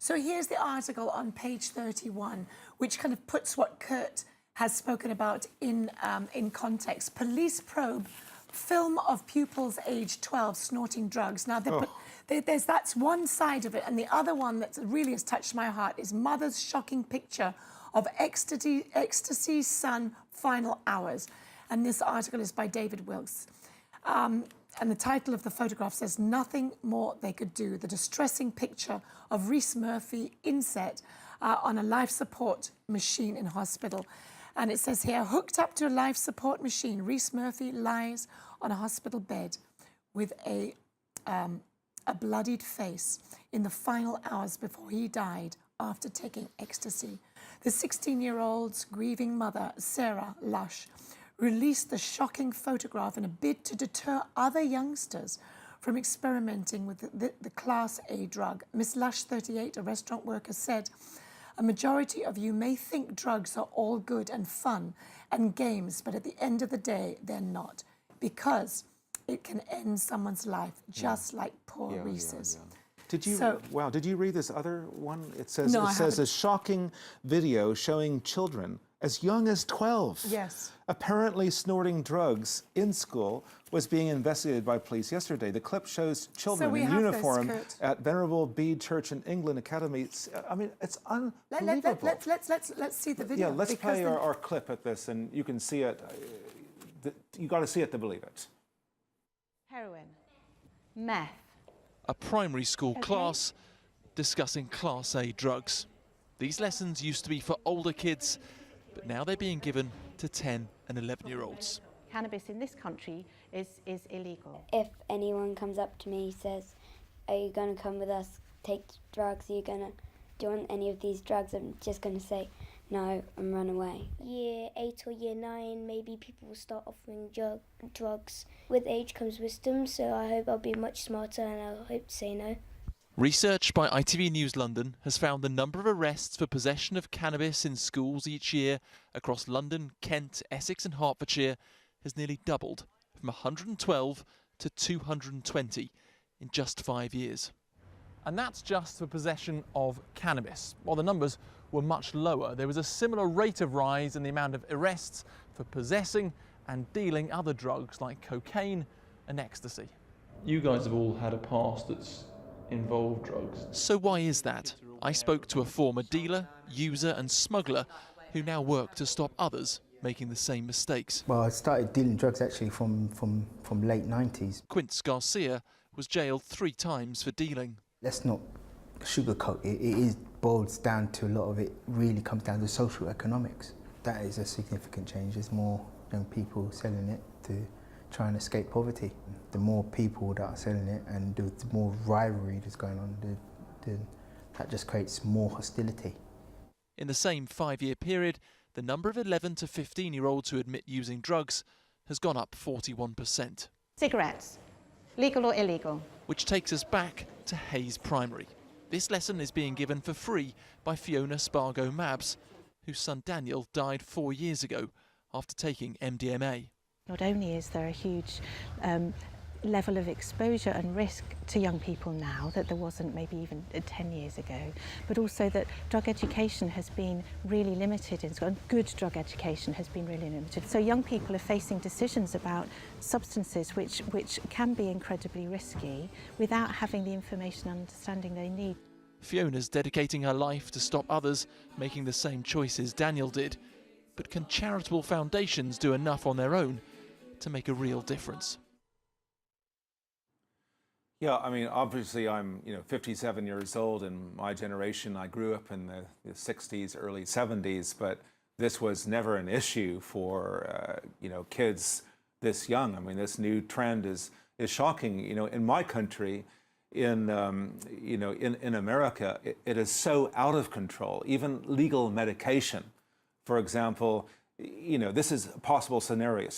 So here's the article on page 31, which kind of puts what Kurt has spoken about in context. Police probe film of pupils aged 12 snorting drugs. Now, that's one side of it, and the other one that really has touched my heart is mother's shocking picture of Ecstasy's son final hours. And this article is by David Wilkes. And the title of the photograph says, "Nothing more they could do." The distressing picture of Rhys Murphy inset on a life support machine in hospital. And it says here, hooked up to a life support machine, Rhys Murphy lies on a hospital bed with a bloodied face in the final hours before he died after taking ecstasy. The 16-year-old's grieving mother, Sarah Lush, released the shocking photograph in a bid to deter other youngsters from experimenting with the Class A drug. Miss Lush, 38, a restaurant worker, said, "A majority of you may think drugs are all good and fun and games, but at the end of the day, they're not, because it can end someone's life, just like poor Rhys's." Did you read this other one? It says, no, it says a shocking video showing children as young as 12. Yes. Apparently snorting drugs in school was being investigated by police yesterday. The clip shows children in uniform at Venerable Bede Church in England Academy. I mean, it's unbelievable. Let's see the video. Yeah, let's play our clip at this, and you can see it. You got to see it to believe it. Heroin, meth. A primary school class discussing Class A drugs. These lessons used to be for older kids, but now they're being given to 10 and 11-year-olds. Cannabis in this country is illegal. If anyone comes up to me, says, "Are you going to come with us, take drugs? Are you going to join any of these drugs?" I'm just going to say no and run away. Year 8 or year 9, maybe people will start offering drugs. With age comes wisdom, so I hope I'll be much smarter and I'll hope to say no. Research by ITV News London has found the number of arrests for possession of cannabis in schools each year across London, Kent, Essex and Hertfordshire has nearly doubled, from 112 to 220 in just 5 years. And that's just for possession of cannabis. While the numbers were much lower, there was a similar rate of rise in the amount of arrests for possessing and dealing other drugs like cocaine and ecstasy. You guys have all had a past that's involved drugs. So why is that? I spoke to a former dealer, user and smuggler who now work to stop others making the same mistakes. Well, I started dealing drugs actually from late 90s. Quince Garcia was jailed 3 times for dealing. Let's not sugarcoat it. It boils down to a lot of it really comes down to social economics. That is a significant change. There's more young people selling it to try and escape poverty. The more people that are selling it and the more rivalry that's going on, that just creates more hostility. In the same 5-year period, the number of 11 to 15-year-olds who admit using drugs has gone up 41%. Cigarettes, legal or illegal? Which takes us back to Hayes Primary. This lesson is being given for free by Fiona Spargo Mabs, whose son Daniel died 4 years ago after taking MDMA. Not only is there a huge level of exposure and risk to young people now that there wasn't maybe even 10 years ago, but also that drug education has been really limited in school, and good drug education has been really limited. So young people are facing decisions about substances which can be incredibly risky without having the information and understanding they need. Fiona's dedicating her life to stop others making the same choices Daniel did. But can charitable foundations do enough on their own to make a real difference? Yeah, I mean, obviously I'm 57 years old, and my generation, I grew up in the 60s, early 70s, but this was never an issue for kids this young. I mean, this new trend is shocking. In my country, in America, it is so out of control. Even legal medication, for example, this is a possible scenario.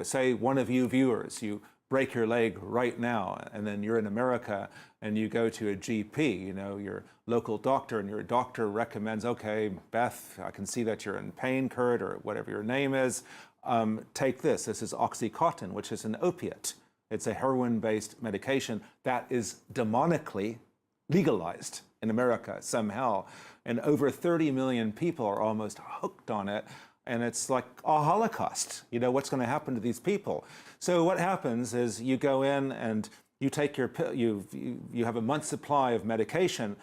Say one of you viewers, you break your leg right now, and then you're in America and you go to a GP, your local doctor, and your doctor recommends, okay, Beth, I can see that you're in pain, Kurt, or whatever your name is, take this. This is Oxycontin, which is an opiate. It's a heroin-based medication that is demonically legalized in America somehow. And over 30 million people are almost hooked on it. And it's like a Holocaust. You know, what's going to happen to these people? So what happens is you go in and you take your pill, you have a month's supply of medication,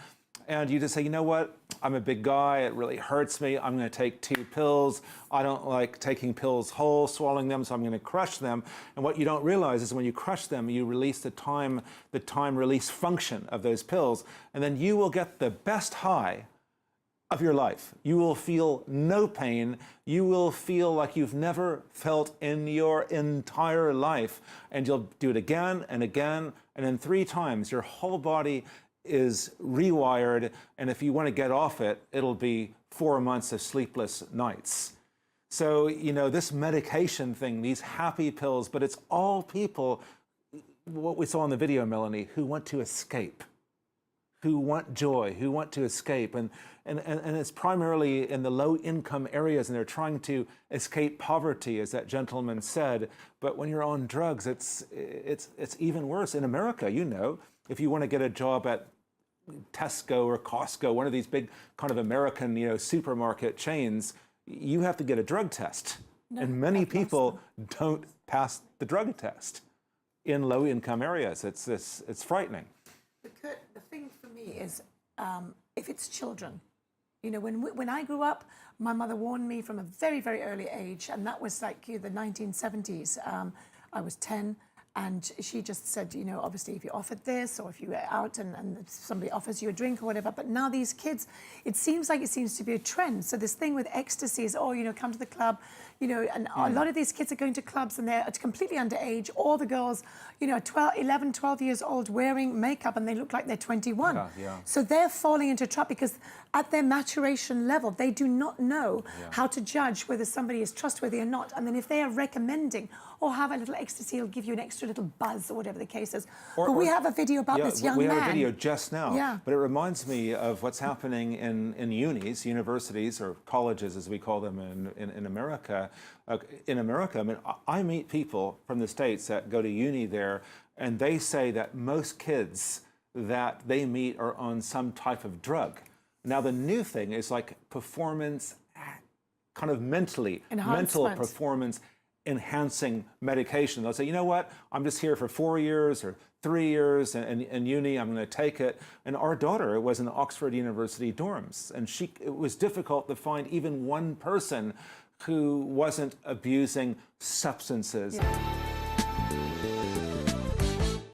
and you just say, you know what, I'm a big guy, it really hurts me, I'm going to take 2 pills. I don't like taking pills whole, swallowing them, so I'm going to crush them. And what you don't realize is when you crush them, you release the time release function of those pills, and then you will get the best high of your life. You will feel no pain. You will feel like you've never felt in your entire life. And you'll do it again and again, and then 3 times your whole body is rewired, and if you want to get off it, it'll be 4 months of sleepless nights. So, you know, this medication thing, these happy pills, but it's all people, what we saw in the video, Melanie, who want to escape, who want joy, who want to escape. And it's primarily in the low-income areas, and they're trying to escape poverty, as that gentleman said. But when you're on drugs, it's even worse. In America, you know, if you want to get a job at Tesco or Costco, one of these big kind of American, you know, supermarket chains, you have to get a drug test. And many people don't pass the drug test in low-income areas. It's frightening. The thing for me is, if it's children, you know, when I grew up, my mother warned me from a very, very early age, and that was like the 1970s. I was 10. And she just said, you know, obviously if you offered this, or if you were out and somebody offers you a drink or whatever. But now these kids, it seems to be a trend. So this thing with ecstasy is, oh, you know, come to the club, you know, and a lot of these kids are going to clubs and they're completely underage. All the girls, you know, 11, 12 years old wearing makeup and they look like they're 21. Yeah. So they're falling into trap because at their maturation level, they do not know how to judge whether somebody is trustworthy or not. And then if they are recommending, or have a little ecstasy, it'll give you an extra little buzz or whatever the case is. But we have a video about this young man. We have a video just now. Yeah. But it reminds me of what's happening in unis, universities, or colleges as we call them in America. In America, I mean, I meet people from the States that go to uni there, and they say that most kids that they meet are on some type of drug. Now, the new thing is like performance, kind of mental performance enhancing medication. They'll say, you know what, I'm just here for 4 years or 3 years in uni, I'm going to take it. And our daughter was in Oxford University dorms, and it was difficult to find even one person who wasn't abusing substances. Yeah.